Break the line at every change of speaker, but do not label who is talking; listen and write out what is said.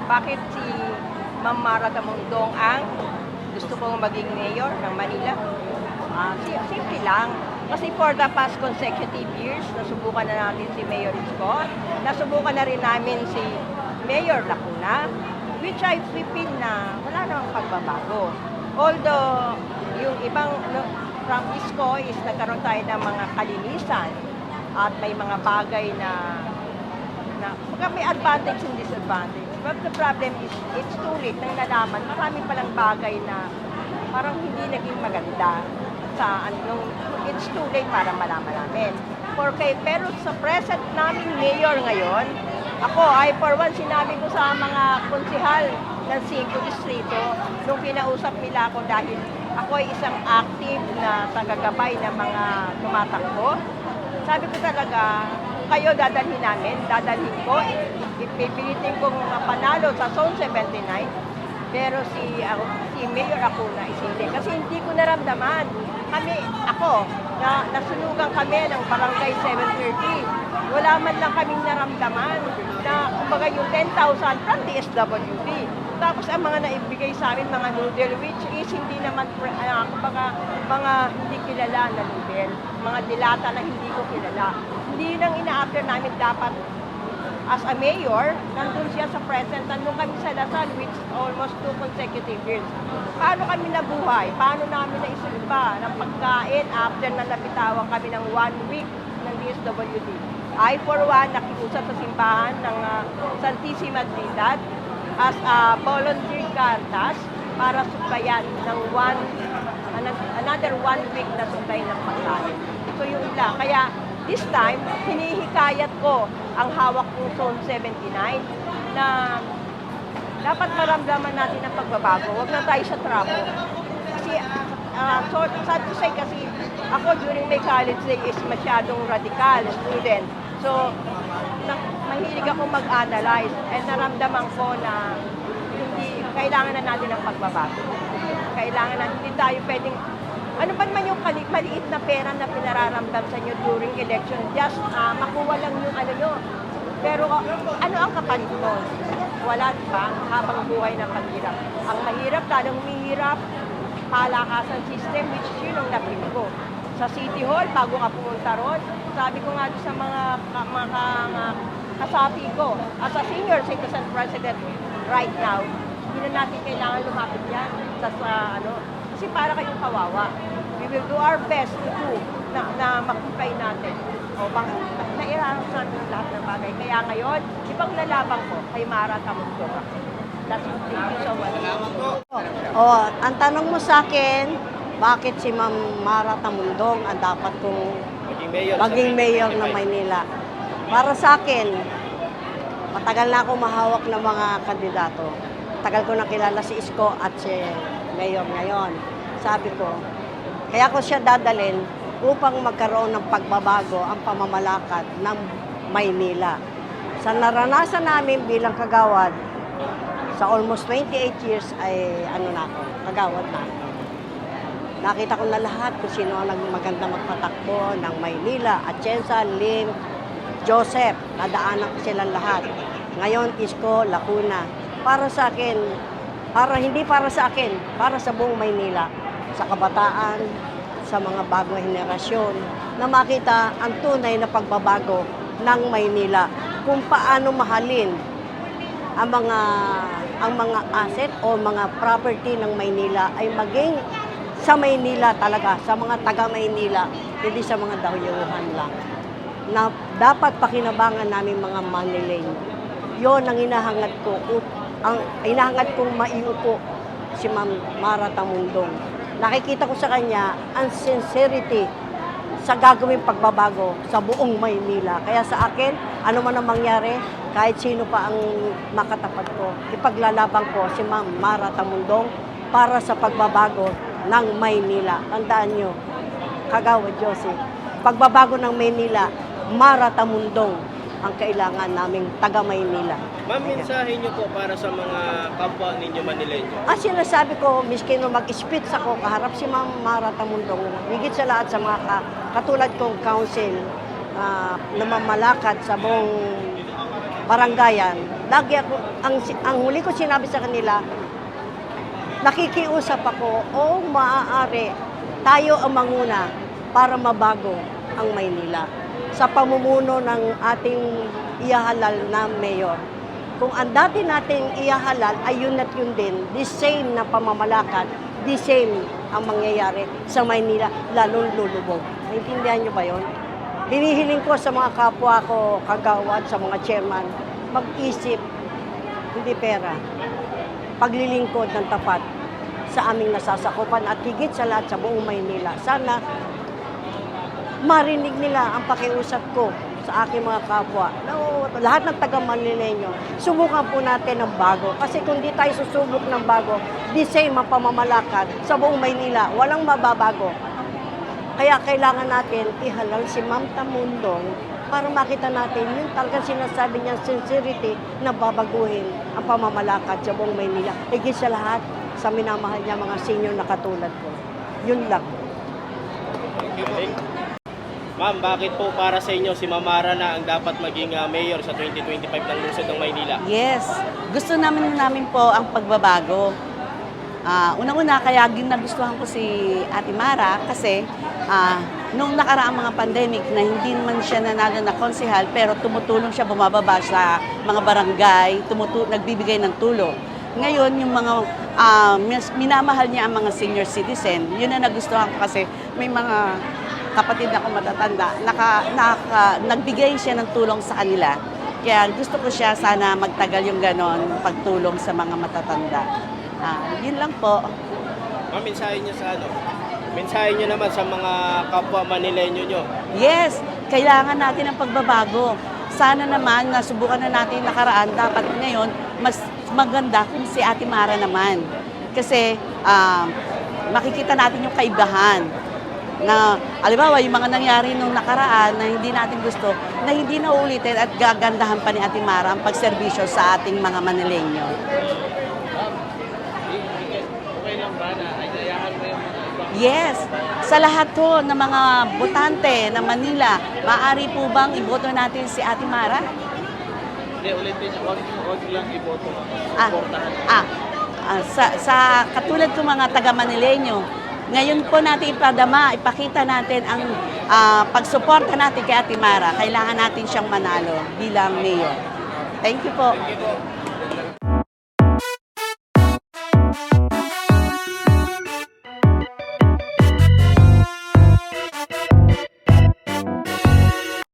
bakit si Ma'am Mara Tamundong ang gusto kong maging mayor ng Manila? Simple lang. Kasi for the past consecutive years, nasubukan na natin si Mayor Isko, nasubukan na rin namin si Mayor Lacuna, which I feel na wala namang pagbabago. Although, yung ibang from Isko is nagkaroon tayo ng mga kalinisan at may mga bagay na may advantage and disadvantage. But the problem is, it's too late nang nalaman. Marami palang bagay na parang hindi naging maganda sa it's too late para malaman namin. Pero sa present naming mayor ngayon, ako ay for one sinabi ko sa mga konsihal ng 5 distrito nung kinausap nila ako dahil ako ay isang active na tagagabay ng mga tumatakbo. Sabi ko talaga, kayo dadalhin ko, ipipilitin kong panalo sa Zone 79, pero si Mayor Acuna is hindi. Kasi hindi ko naramdaman. Nasunugan kami ng Barangay 730. Wala man lang kaming naramdaman na, kumbaga yung 10,000 from DSWD. Tapos ang mga naibigay sa amin, mga noodle, which is hindi naman, kumbaga, mga hindi kilala na noodle, mga dilata na hindi ko kilala. Hindi nang ina-after namin dapat as a mayor, nandun siya sa present, nandun kami sa Lasal, which is almost 2 consecutive years. Paano kami nabuhay? Paano namin naisulba ng pagkain after na napitawan kami ng 1 week ng DSWD? I, for one, nakiusap sa simbahan ng Santissima Trinidad as a volunteer Caritas para suplayan ng another 1 week na supply ng pagkain. So yun lang. Kaya this time, hinihikayat ko ang hawak kong Zone 79 na dapat maramdaman natin ang pagbabago. Huwag na tayo sa trapo. Kasi, sad to say kasi ako during my college day is masyadong radical student. So, mahilig ako mag-analyze and naramdaman ko na kailangan na natin ng pagbabago. Kailangan na, hindi tayo pwedeng ano pa naman yung maliit na pera na pinararamdam sa inyo during election? Just makuha lang yung ano nyo. Pero ano ang kapalit nun? Wala, diba? Habang buhay na paghirap. Ang mahirap, lalong humihirap, palakasan system, which is yun ang napili ko. Sa City Hall, bago ka pumunta ron, sabi ko nga sa mga kasapi ko, as a senior citizen president right now, hindi na natin kailangan lumapit yan kasi para kayong kawawa. We will do our best to do na makumpay natin. Nairaras natin lahat ng bagay. Kaya ngayon, ipaglalaban ko kay Mara Tamundong. That's it. Thank you so much.
Ang tanong mo sa akin, bakit si Ma'am Mara Tamundong ang dapat kong maging mayor ng Maynila? Para sa akin, matagal na ako mahawak ng mga kandidato. Tagal ko na kilala si Isko at si Mayor ngayon. Sabi ko, kaya ko siya dadalhin upang magkaroon ng pagbabago ang pamamalakad ng Maynila. Sa naranasan namin bilang kagawad, sa almost 28 years ay kagawad na. Nakita ko na lahat kung sino ang maganda magpatakbo ng Maynila, Atienza, Lim, Joseph, nadaanan ko silang lahat. Ngayon, Isko, Lacuna. Para sa akin, hindi para sa akin, para sa buong Maynila, sa kabataan, sa mga bagong henerasyon, na makita ang tunay na pagbabago ng Maynila, kung paano mahalin ang mga asset o mga property ng Maynila ay maging sa Maynila talaga, sa mga taga-Maynila, hindi sa mga dahyuhan lang. Na dapat pakinabangan namin mga Manileño. Yon ang hinahangad kong maiupo si Ma'am Mara Tamundong. Nakikita ko sa kanya ang sincerity sa gagawing pagbabago sa buong Maynila. Kaya sa akin, ano man ang mangyari, kahit sino pa ang makatapat ko, ipaglalaban ko si Ma'am Mara Tamundong para sa pagbabago ng Maynila. Tandaan nyo, Kagawad Josie, pagbabago ng Maynila, Mara Tamundong ang kailangan naming taga-Maynila.
Ma'am, mensahe niyo po para sa mga kapwa ninyo Manileño.
Sinasabi ko, miskin nung mag-speech ako, kaharap si Ma'am Mara Tamundong, higit sa lahat sa mga katulad kong council na mamalakad sa buong barangayan, lagi ako, ang huli ko sinabi sa kanila, nakikiusap ako, o maaari, tayo ang manguna para mabago ang Maynila sa pamumuno ng ating ihahalal na mayor. Kung ang dati nating ihahalal ay yun at yun din, the same na pamamalakad, the same ang mangyayari sa Maynila, lalong lulubog. Naintindihan niyo ba yun? Hinihiling ko sa mga kapwa ko, kagawad, sa mga chairman, mag-isip, hindi pera, paglilingkod ng tapat sa aming nasasakupan at higit sa lahat sa buong Maynila. Sana marinig nila ang pakiusap ko sa aking mga kapwa. No, lahat ng taga-Manileño, subukan po natin ng bago. Kasi kung di tayo susubok ng bago, di same ang pamamalakad sa buong Maynila, walang mababago. Kaya kailangan natin ihalal si Ma'am Tamundong para makita natin yung talagang sinasabi niyang sincerity na babaguhin ang pamamalakad sa buong Maynila. Higit sa lahat, sa minamahal niya mga senior na katulad ko. Yun lang.
Ma'am, bakit po para sa inyo si Ma'am Mara na ang dapat maging mayor sa 2025 ng lungsod ng Maynila?
Yes, gusto namin po ang pagbabago. Unang-una, kaya nagustuhan ko si Ate Mara kasi nung nakaraang mga pandemic na hindi man siya nanalo na konsehal pero tumutulong siya bumababa sa mga barangay, nagbibigay ng tulong. Ngayon, yung mga minamahal niya ang mga senior citizen, yun na nagustuhan ko kasi may mga kapatid ako matatanda, nagbigay siya ng tulong sa kanila. Kaya gusto ko siya sana magtagal yung ganon, pagtulong sa mga matatanda. Yun lang po.
Ma'am, mensahe niyo sa ano? Mensahe niyo naman sa mga kapwa Manileño niyo.
Yes, kailangan natin ng pagbabago. Sana naman, nasubukan na natin nakaraan, dapat ngayon, mas maganda kung si Ate Mara naman. Kasi makikita natin yung kaibahan. Na, alibawa, yung mga nangyari nung nakaraan na hindi natin gusto, na hindi na uulitin at gagandahan pa ni Ate Mara ang pagserbisyo sa ating mga Manileño. Yes, sa lahat to ng mga botante ng Manila, maaari po bang iboto natin si Ate Mara?
Hindi, ulitin, huwag lang iboto.
Sa katulad ko mga taga-Manileño, ngayon po natin ipakita natin ang pagsuporta natin kay Ate Mara. Kailangan natin siyang manalo bilang mayor. Thank you po.
Thank you po.